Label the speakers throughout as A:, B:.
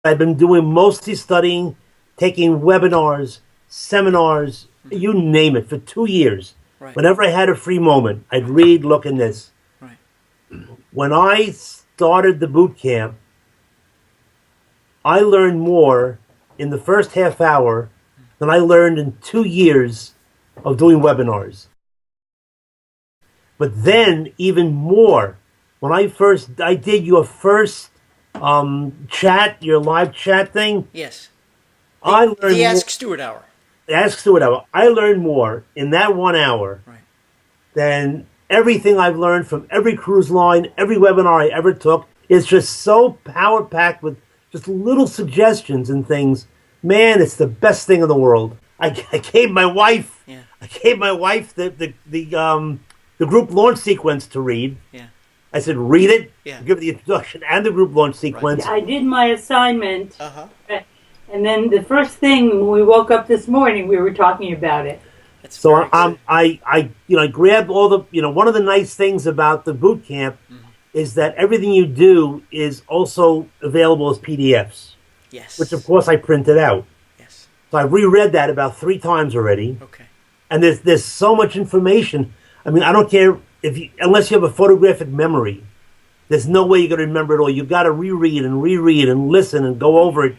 A: I've been doing mostly studying, taking webinars, seminars, you name it, for 2 years.
B: Right.
A: Whenever I had a free moment, I'd read, look, and this.
B: Right.
A: When I started the boot camp, I learned more in the first half hour than I learned in 2 years of doing webinars. But then, even more, when I did your first chat, your live chat thing.
B: Yes.
A: I learned
B: the
A: more.
B: Ask Stuart hour.
A: Ask Stuart hour. I learned more in that 1 hour
B: Right.
A: than everything I've learned from every cruise line, every webinar I ever took. It's just so power packed with just little suggestions and things. Man, it's the best thing in the world. I gave my wife.
B: Yeah.
A: I gave my wife the group launch sequence to read.
B: Yeah.
A: I said, read it.
B: Yeah.
A: Give the introduction and the group launch sequence.
C: I did my assignment.
B: Uh-huh.
C: And then the first thing when we woke up this morning, we were talking about it.
B: That's
A: So
B: very good.
A: I grabbed all the, one of the nice things about the boot camp is that everything you do is also available as PDFs,
B: Yes.
A: which of course I printed out.
B: Yes.
A: So I've reread that about 3 times already.
B: Okay.
A: And there's so much information. I mean, I don't care unless you have a photographic memory, there's no way you're going to remember it all. You've got to reread and listen and go over it.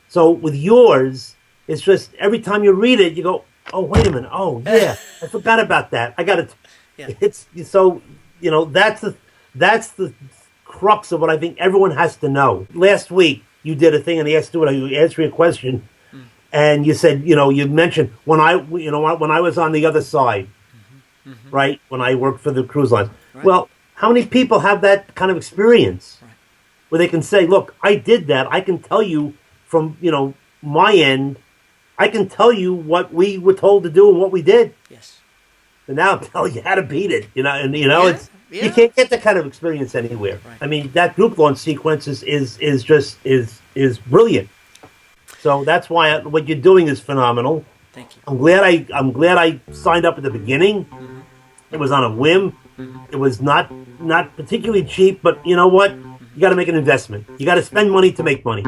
A: So with yours, it's just every time you read it, you go, oh, wait a minute. Oh, yeah, I forgot about that. I got to.
B: Yeah.
A: It's so, that's the crux of what I think everyone has to know. Last week, you did a thing and Ask Stuart, you answering a question, and you said, you mentioned when I was on the other side, right? When I worked for the cruise lines.
B: Right.
A: Well, how many people have that kind of experience where they can say, look, I did that. I can tell you from, my end, I can tell you what we were told to do and what we did.
B: Yes.
A: And now I'm telling you how to beat it, it's,
B: Yeah.
A: you can't get that kind of experience anywhere.
B: Right.
A: I mean, that group launch sequence is brilliant. So that's why what you're doing is phenomenal.
B: Thank you.
A: I'm glad I signed up at the beginning. It was on a whim. It was not particularly cheap, but you know what? You got to make an investment. You got to spend money to make money.